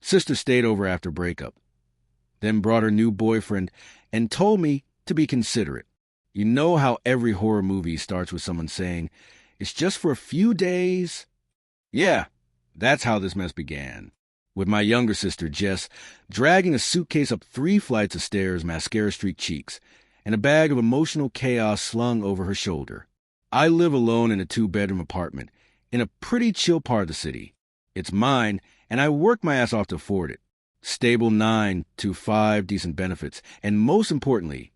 Sister stayed over after breakup, then brought her new boyfriend and told me to be considerate. You know how every horror movie starts with someone saying, "It's just for a few days"? Yeah, that's how this mess began. With my younger sister, Jess, dragging a suitcase up 3 flights of stairs, mascara-streaked cheeks, and a bag of emotional chaos slung over her shoulder. I live alone in a 2-bedroom apartment in a pretty chill part of the city. It's mine, and I work my ass off to afford it. Stable 9 to 5 decent benefits, and most importantly,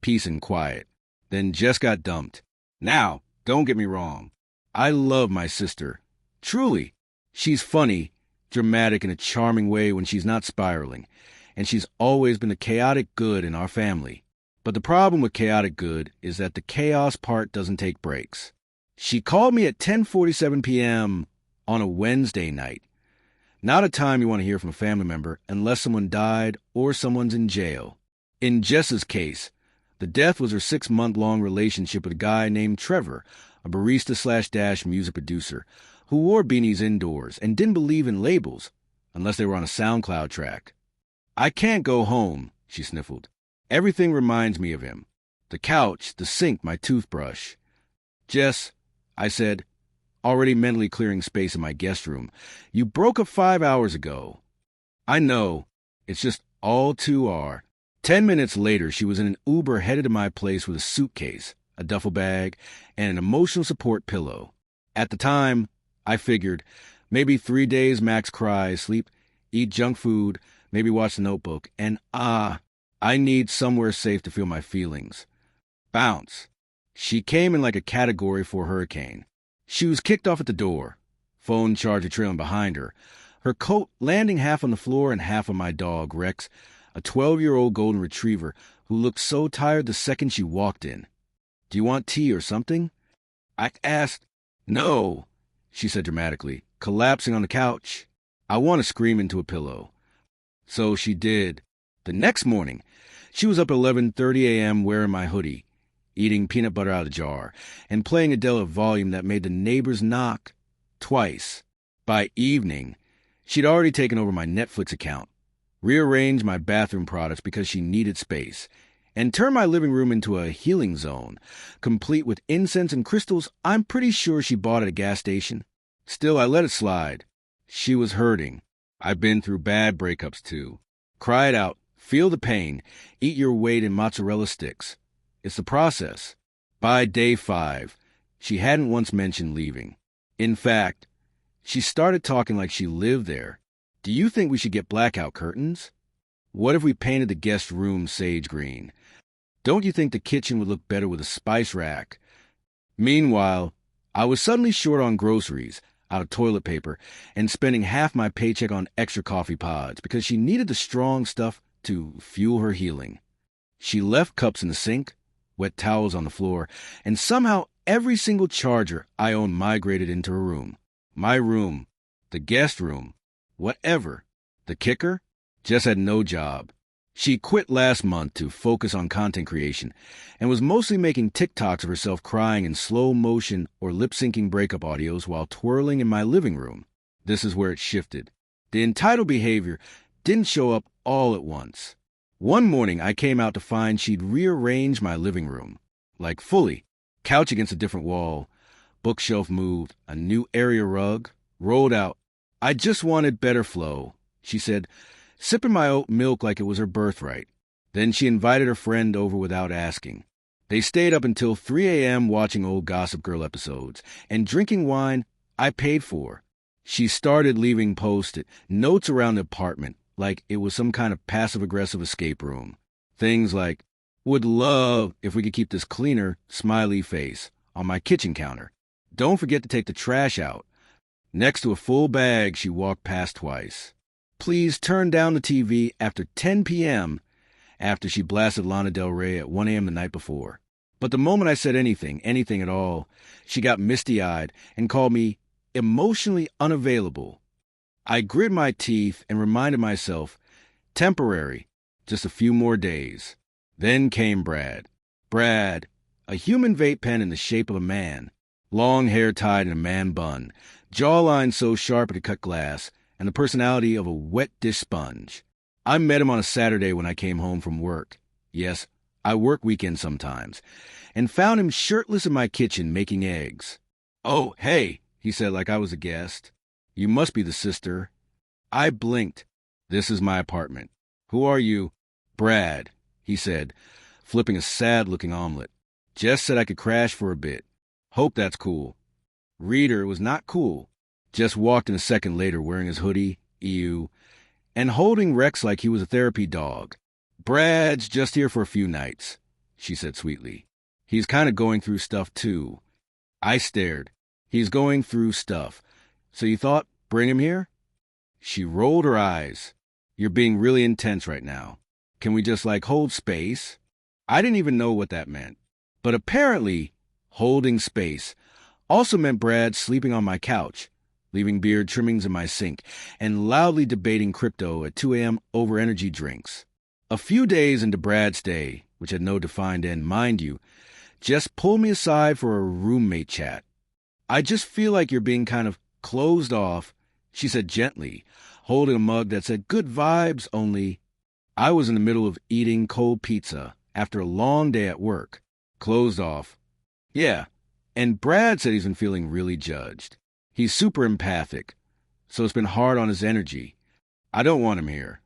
peace and quiet. Then Jess got dumped. Now, don't get me wrong. I love my sister. Truly. She's funny, dramatic in a charming way when she's not spiraling, and she's always been the chaotic good in our family. But the problem with chaotic good is that the chaos part doesn't take breaks. She called me at 10:47 p.m. on a Wednesday night. Not a time you want to hear from a family member unless someone died or someone's in jail. In Jess's case, the death was her 6-month-long relationship with a guy named Trevor, a barista/dash music producer, who wore beanies indoors and didn't believe in labels unless they were on a SoundCloud track. "I can't go home," she sniffled. "Everything reminds me of him. The couch, the sink, my toothbrush." "Jess," I said, already mentally clearing space in my guest room, "you broke up 5 hours ago." "I know. It's just all too are." 10 minutes later, she was in an Uber headed to my place with a suitcase, a duffel bag, and an emotional support pillow. At the time, I figured, maybe 3 days max cry, sleep, eat junk food, maybe watch The Notebook, and I need somewhere safe to feel my feelings. Bounce. She came in like a Category 4 hurricane. Shoes kicked off at the door, phone charger trailing behind her, her coat landing half on the floor and half on my dog, Rex, a 12-year-old golden retriever who looked so tired the second she walked in. "Do you want tea or something?" I asked. "No," she said dramatically, collapsing on the couch. I want to scream into a pillow. So she did. The next morning, she was up at 11:30 a.m. wearing my hoodie, eating peanut butter out of the jar, and playing Adele at volume that made the neighbors knock twice. By evening, she'd already taken over my Netflix account, rearranged my bathroom products because she needed space, and turned my living room into a healing zone, complete with incense and crystals I'm pretty sure she bought at a gas station. Still, I let it slide. She was hurting. I've been through bad breakups too. Cry it out, feel the pain, eat your weight in mozzarella sticks. It's the process. By day 5, she hadn't once mentioned leaving. In fact, she started talking like she lived there. "Do you think we should get blackout curtains? What if we painted the guest room sage green? Don't you think the kitchen would look better with a spice rack?" Meanwhile, I was suddenly short on groceries, out of toilet paper, and spending half my paycheck on extra coffee pods because she needed the strong stuff to fuel her healing. She left cups in the sink, wet towels on the floor, and somehow every single charger I owned migrated into her room. My room, the guest room, whatever. The kicker? Jess had no job. She quit last month to focus on content creation and was mostly making TikToks of herself crying in slow motion or lip-syncing breakup audios while twirling in my living room. This is where it shifted. The entitled behavior didn't show up all at once. One morning, I came out to find she'd rearranged my living room. Like fully. Couch against a different wall, bookshelf moved, a new area rug, rolled out. "I just wanted better flow," she said, sipping my oat milk like it was her birthright. Then she invited her friend over without asking. They stayed up until 3 a.m. watching old Gossip Girl episodes and drinking wine I paid for. She started leaving post-it notes around the apartment like it was some kind of passive-aggressive escape room. Things like, "Would love if we could keep this cleaner, smiley face," on my kitchen counter. "Don't forget to take the trash out." Next to a full bag she walked past twice. "Please turn down the TV after 10 p.m. after she blasted Lana Del Rey at 1 a.m. the night before. But the moment I said anything at all, she got misty-eyed and called me emotionally unavailable. I grit my teeth and reminded myself, temporary, just a few more days. Then came Brad. Brad, a human vape pen in the shape of a man, long hair tied in a man bun, jawline so sharp it could cut glass, and the personality of a wet dish sponge. I met him on a Saturday when I came home from work. Yes, I work weekends sometimes, and found him shirtless in my kitchen making eggs. "Oh, hey," he said like I was a guest. "You must be the sister." I blinked. "This is my apartment." "Who are you?" "Brad," he said, flipping a sad-looking omelet. "Jess said I could crash for a bit. Hope that's cool." Reader was not cool. Jess walked in a second later wearing his hoodie, ew, and holding Rex like he was a therapy dog. "Brad's just here for a few nights," she said sweetly. "He's kind of going through stuff, too." I stared. "He's going through stuff. So you thought, bring him here?" She rolled her eyes. "You're being really intense right now. Can we just, hold space?" I didn't even know what that meant. But apparently, holding space also meant Brad sleeping on my couch, leaving beard trimmings in my sink, and loudly debating crypto at 2 a.m. over energy drinks. A few days into Brad's stay, which had no defined end, mind you, Jess pulled me aside for a roommate chat. "I just feel like you're being kind of closed off," she said gently, holding a mug that said "good vibes only." I was in the middle of eating cold pizza after a long day at work. Closed off. Yeah, and Brad said he's been feeling really judged. He's super empathic, so it's been hard on his energy. I don't want him here.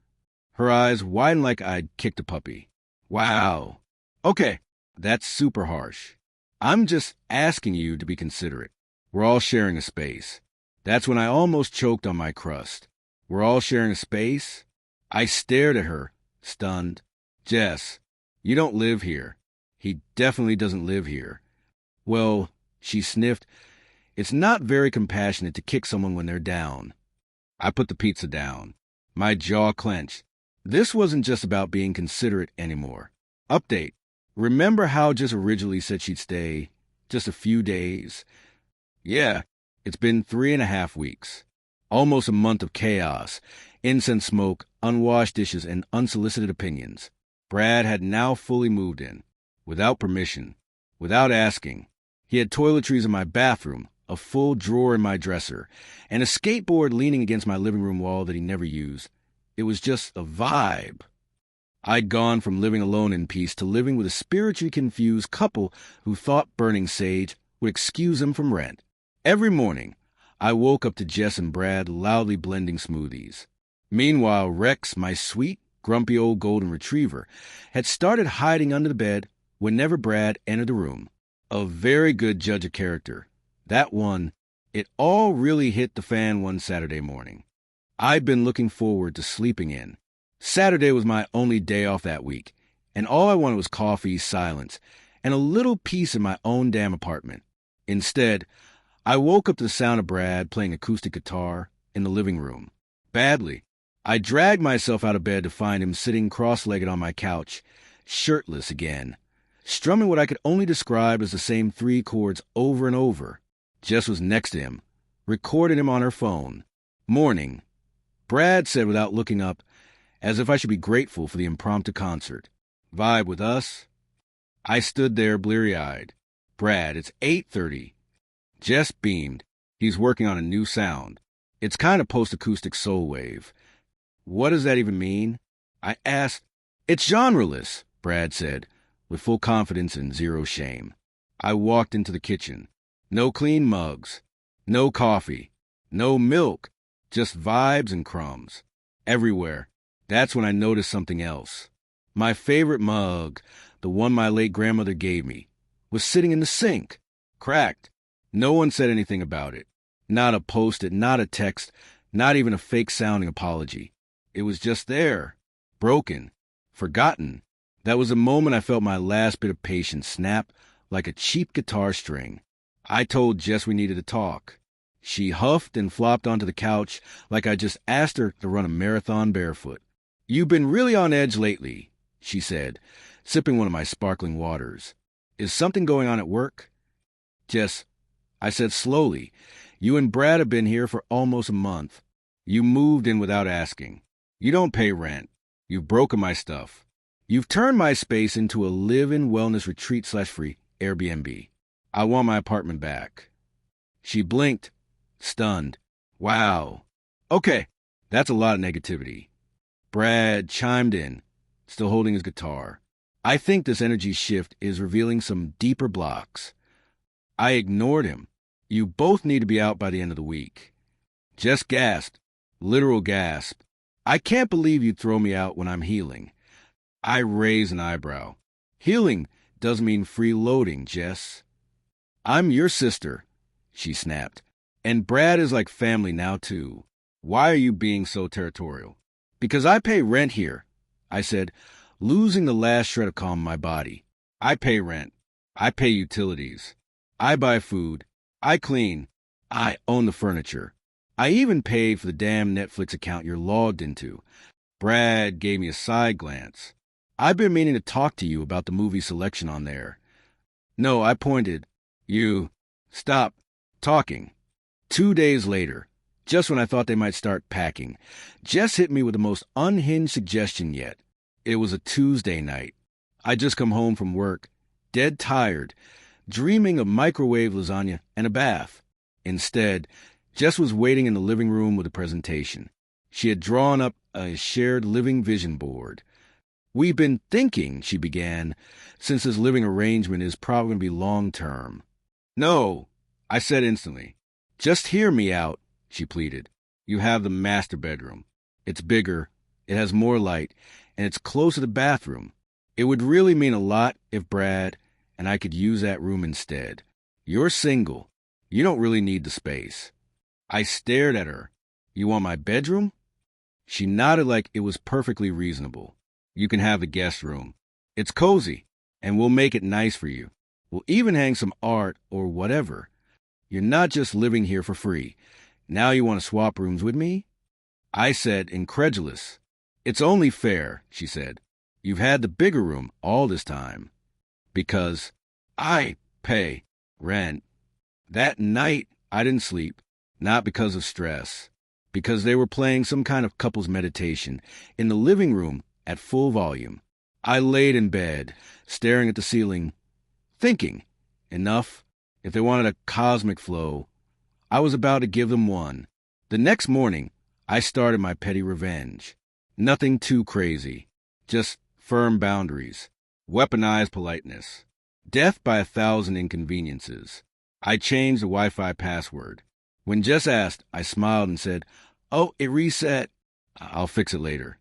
Her eyes widened like I'd kicked a puppy. Wow. Okay, that's super harsh. I'm just asking you to be considerate. We're all sharing a space. That's when I almost choked on my crust. We're all sharing a space? I stared at her, stunned. "Jess, you don't live here." "He definitely doesn't live here." "Well," she sniffed, "it's not very compassionate to kick someone when they're down." I put the pizza down. My jaw clenched. This wasn't just about being considerate anymore. Update. Remember how Jess originally said she'd stay just a few days? Yeah, it's been 3.5 weeks. Almost a month of chaos, incense smoke, unwashed dishes, and unsolicited opinions. Brad had now fully moved in, without permission, without asking. He had toiletries in my bathroom, a full drawer in my dresser, and a skateboard leaning against my living room wall that he never used. It was just a vibe. I'd gone from living alone in peace to living with a spiritually confused couple who thought burning sage would excuse them from rent. Every morning, I woke up to Jess and Brad loudly blending smoothies. Meanwhile, Rex, my sweet, grumpy old golden retriever, had started hiding under the bed whenever Brad entered the room. A very good judge of character. That one, it all really hit the fan one Saturday morning. I'd been looking forward to sleeping in. Saturday was my only day off that week, and all I wanted was coffee, silence, and a little peace in my own damn apartment. Instead, I woke up to the sound of Brad playing acoustic guitar in the living room. Badly. I dragged myself out of bed to find him sitting cross-legged on my couch, shirtless again, strumming what I could only describe as the same 3 chords over and over. Jess was next to him, recorded him on her phone. Morning. Brad said without looking up, as if I should be grateful for the impromptu concert. "Vibe with us?" I stood there bleary-eyed. "Brad, it's 8:30. Jess beamed. "He's working on a new sound. It's kind of post-acoustic soul wave." "What does that even mean?" I asked. "It's genreless," Brad said, with full confidence and zero shame. I walked into the kitchen. No clean mugs. No coffee. No milk. Just vibes and crumbs. Everywhere. That's when I noticed something else. My favorite mug, the one my late grandmother gave me, was sitting in the sink. Cracked. No one said anything about it. Not a post-it, not a text, not even a fake-sounding apology. It was just there. Broken. Forgotten. That was the moment I felt my last bit of patience snap like a cheap guitar string. I told Jess we needed to talk. She huffed and flopped onto the couch like I just asked her to run a marathon barefoot. "You've been really on edge lately," she said, sipping one of my sparkling waters. "Is something going on at work?" "Jess," I said slowly, "you and Brad have been here for almost a month. You moved in without asking. You don't pay rent. You've broken my stuff. You've turned my space into a live-in wellness retreat/free Airbnb. I want my apartment back." She blinked, stunned. "Wow. Okay, That's a lot of negativity. Brad chimed in, still holding his guitar. I think this energy shift is revealing some deeper blocks. I ignored him. You both need to be out by the end of the week. Jess gasped, literal gasp. I can't believe you'd throw me out when I'm healing. I raised an eyebrow. Healing doesn't mean freeloading, Jess. I'm your sister, she snapped. And Brad is like family now, too. Why are you being so territorial? Because I pay rent here, I said, losing the last shred of calm in my body. I pay rent. I pay utilities. I buy food. I clean. I own the furniture. I even paid for the damn Netflix account you're logged into. Brad gave me a side glance. I've been meaning to talk to you about the movie selection on there. No, I pointed. You. Stop talking. 2 days later, just when I thought they might start packing, Jess hit me with the most unhinged suggestion yet. It was a Tuesday night. I'd just come home from work, dead tired, dreaming of microwave lasagna and a bath. Instead, Jess was waiting in the living room with a presentation. She had drawn up a shared living vision board. We've been thinking, she began, since this living arrangement is probably going to be long-term. No, I said instantly. Just hear me out, she pleaded. You have the master bedroom. It's bigger, it has more light, and it's close to the bathroom. It would really mean a lot if Brad and I could use that room instead. You're single. You don't really need the space. I stared at her. You want my bedroom? She nodded like it was perfectly reasonable. You can have the guest room. It's cozy, and we'll make it nice for you. We'll even hang some art or whatever. You're not just living here for free. Now you want to swap rooms with me? I said, incredulous. It's only fair, she said. You've had the bigger room all this time. Because I pay rent. That night, I didn't sleep, not because of stress, because they were playing some kind of couples meditation in the living room at full volume. I laid in bed, staring at the ceiling, thinking, enough. If they wanted a cosmic flow, I was about to give them one. The next morning, I started my petty revenge. Nothing too crazy, just firm boundaries, weaponized politeness, death by 1,000 inconveniences. I changed the Wi-Fi password. When Jess asked, I smiled and said, "Oh, it reset. I'll fix it later."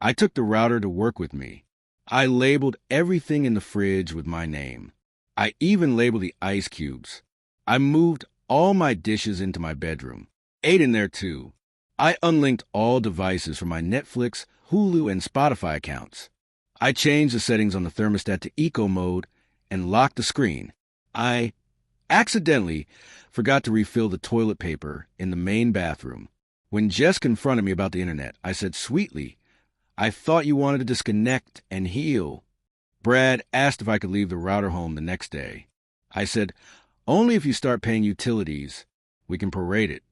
I took the router to work with me. I labeled everything in the fridge with my name. I even labeled the ice cubes. I moved all my dishes into my bedroom. Ate in there too. I unlinked all devices from my Netflix, Hulu, and Spotify accounts. I changed the settings on the thermostat to eco mode and locked the screen. I accidentally forgot to refill the toilet paper in the main bathroom. When Jess confronted me about the internet, I said sweetly, "I thought you wanted to disconnect and heal." Brad asked if I could leave the router home the next day. I said, "Only if you start paying utilities. We can prorate it."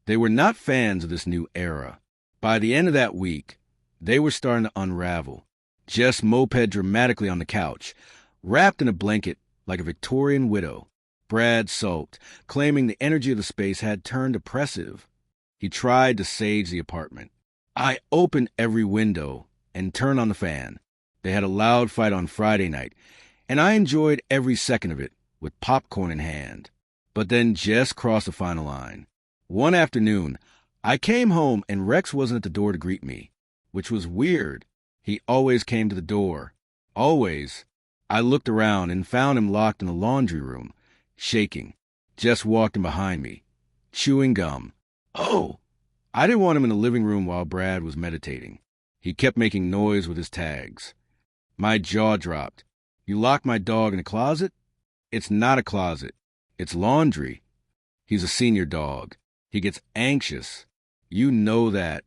They were not fans of this new era. By the end of that week, they were starting to unravel. Jess moped dramatically on the couch, wrapped in a blanket like a Victorian widow. Brad sulked, claiming the energy of the space had turned oppressive. He tried to sage the apartment. I opened every window and turned on the fan. They had a loud fight on Friday night, and I enjoyed every second of it with popcorn in hand. But then Jess crossed the final line. One afternoon, I came home and Rex wasn't at the door to greet me, which was weird. He always came to the door. Always. I looked around and found him locked in the laundry room, shaking. Jess walked in behind me, chewing gum. Oh! I didn't want him in the living room while Brad was meditating. He kept making noise with his tags. My jaw dropped. You locked my dog in a closet? It's not a closet. It's laundry. He's a senior dog. He gets anxious. You know that.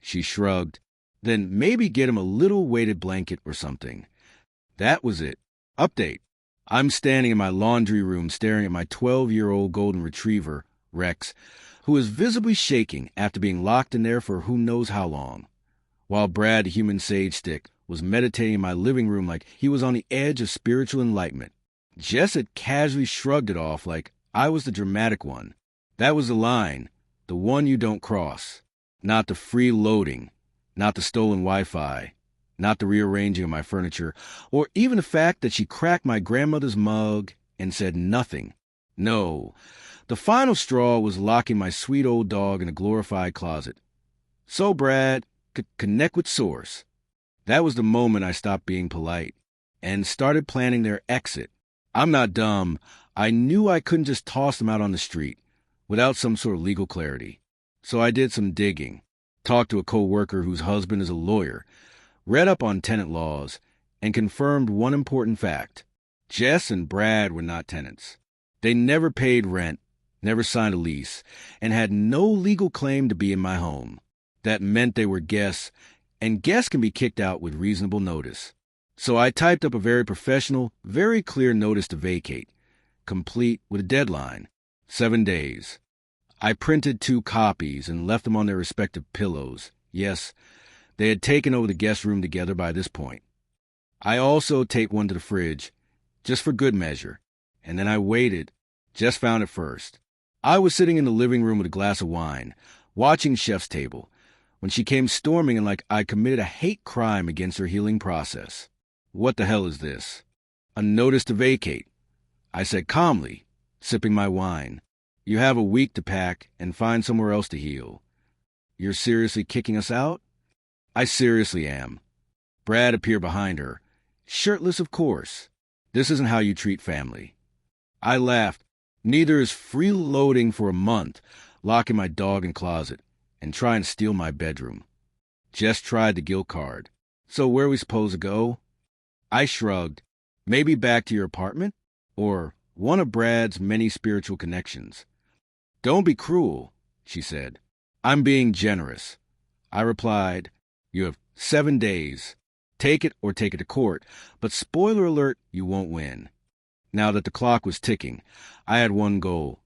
She shrugged. Then maybe get him a little weighted blanket or something. That was it. Update. I'm standing in my laundry room staring at my 12-year-old golden retriever, Rex, who is visibly shaking after being locked in there for who knows how long, while Brad, the human sage stick, was meditating in my living room like he was on the edge of spiritual enlightenment. Jess had casually shrugged it off like I was the dramatic one. That was the line, the one you don't cross. Not the freeloading, not the stolen Wi-Fi, not the rearranging of my furniture, or even the fact that she cracked my grandmother's mug and said nothing. No, the final straw was locking my sweet old dog in a glorified closet. So Brad could connect with Source. That was the moment I stopped being polite and started planning their exit. I'm not dumb. I knew I couldn't just toss them out on the street without some sort of legal clarity. So I did some digging, talked to a co-worker whose husband is a lawyer, read up on tenant laws, and confirmed one important fact. Jess and Brad were not tenants. They never paid rent, never signed a lease, and had no legal claim to be in my home. That meant they were guests, and guests can be kicked out with reasonable notice. So I typed up a very professional, very clear notice to vacate, complete with a deadline, 7 days. I printed 2 copies and left them on their respective pillows. Yes, they had taken over the guest room together by this point. I also taped one to the fridge, just for good measure, and then I waited, just found it first. I was sitting in the living room with a glass of wine, watching Chef's Table, when she came storming in like I committed a hate crime against her healing process. What the hell is this? A notice to vacate, I said calmly, sipping my wine. You have a week to pack and find somewhere else to heal. You're seriously kicking us out? I seriously am. Brad appeared behind her, shirtless of course. This isn't how you treat family. I laughed. Neither is freeloading for a month, locking my dog in closet, and trying to steal my bedroom. Jess tried the guilt card. So where are we supposed to go? I shrugged. Maybe back to your apartment? Or one of Brad's many spiritual connections. Don't be cruel, she said. I'm being generous. I replied, you have 7 days. Take it or take it to court, but spoiler alert, you won't win. Now that the clock was ticking, I had one goal.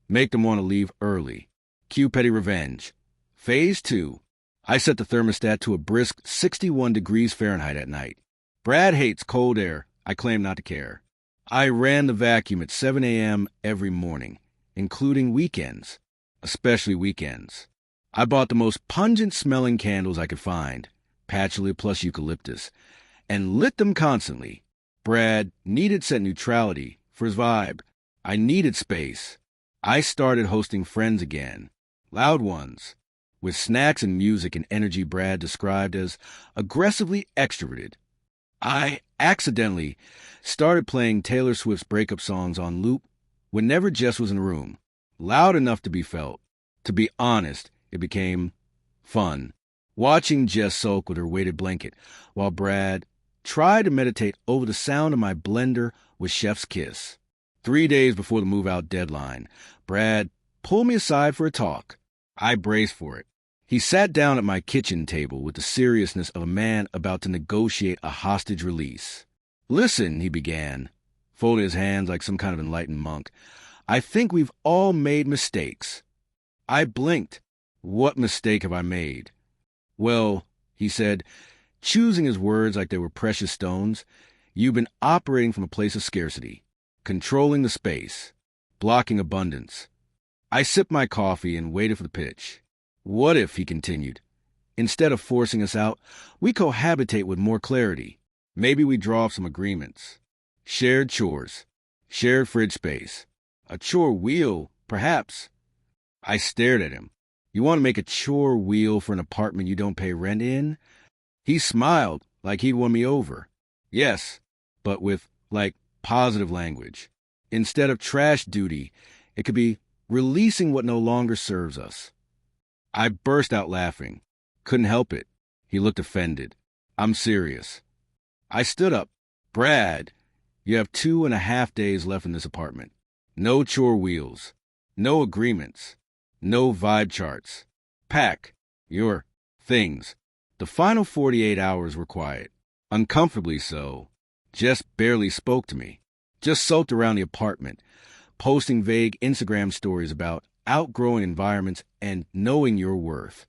Make them want to leave early. Cue petty revenge. Phase 2. I set the thermostat to a brisk 61 degrees Fahrenheit at night. Brad hates cold air. I claim not to care. I ran the vacuum at 7 a.m. every morning, including weekends, especially weekends. I bought the most pungent-smelling candles I could find, patchouli plus eucalyptus, and lit them constantly. Brad needed set neutrality for his vibe. I needed space. I started hosting friends again, loud ones, with snacks and music and energy Brad described as aggressively extroverted. I accidentally started playing Taylor Swift's Breakup songs on loop whenever Jess was in the room, loud enough to be felt. To be honest, it became fun, watching Jess sulk with her weighted blanket, while Brad tried to meditate over the sound of my blender with Chef's Kiss. 3 days before the move-out deadline, Brad pulled me aside for a talk. I braced for it. He sat down at my kitchen table with the seriousness of a man about to negotiate a hostage release. Listen, he began, folding his hands like some kind of enlightened monk. I think we've all made mistakes. I blinked. What mistake have I made? Well, he said, choosing his words like they were precious stones, you've been operating from a place of scarcity, controlling the space, blocking abundance. I sipped my coffee and waited for the pitch. What if, he continued, instead of forcing us out, we cohabitate with more clarity? Maybe we draw up some agreements. Shared chores, shared fridge space, a chore wheel, perhaps. I stared at him. You want to make a chore wheel for an apartment you don't pay rent in? He smiled like he'd won me over. Yes, but with, positive language. Instead of trash duty, it could be releasing what no longer serves us. I burst out laughing. Couldn't help it. He looked offended. I'm serious. I stood up. Brad, you have 2.5 days left in this apartment. No chore wheels. No agreements. No vibe charts. Pack your things. The final 48 hours were quiet. Uncomfortably so. Jess barely spoke to me. Just sulked around the apartment, posting vague Instagram stories about outgrowing environments and knowing your worth.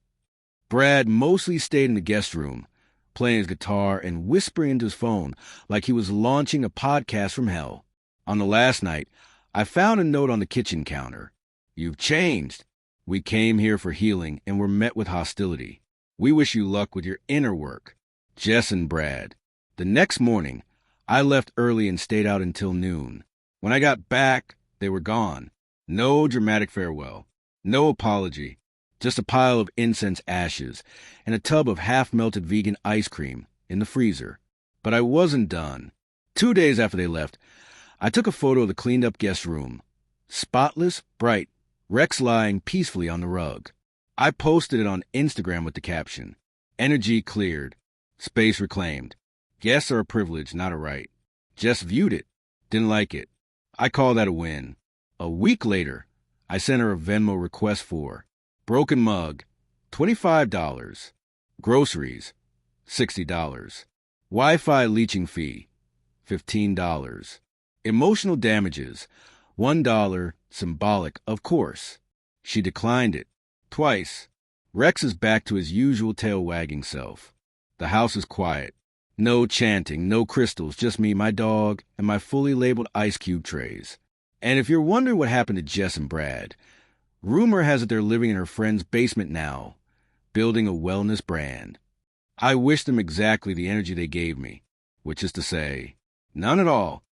Brad mostly stayed in the guest room, playing his guitar and whispering into his phone like he was launching a podcast from hell. On the last night, I found a note on the kitchen counter. You've changed. We came here for healing and were met with hostility. We wish you luck with your inner work. Jess and Brad. The next morning, I left early and stayed out until noon. When I got back, they were gone. No dramatic farewell. No apology. Just a pile of incense ashes and a tub of half-melted vegan ice cream in the freezer. But I wasn't done. 2 days after they left, I took a photo of the cleaned-up guest room. Spotless, bright, Rex lying peacefully on the rug. I posted it on Instagram with the caption, "Energy cleared. Space reclaimed. Guests are a privilege, not a right." Jess viewed it. Didn't like it. I call that a win. A week later, I sent her a Venmo request for broken mug, $25. Groceries, $60. Wi-Fi leeching fee, $15. Emotional damages, $1, symbolic, of course. She declined it. Twice. Rex is back to his usual tail-wagging self. The house is quiet. No chanting, no crystals, just me, my dog, and my fully labeled ice cube trays. And if you're wondering what happened to Jess and Brad, rumor has it they're living in her friend's basement now, building a wellness brand. I wish them exactly the energy they gave me, which is to say, none at all.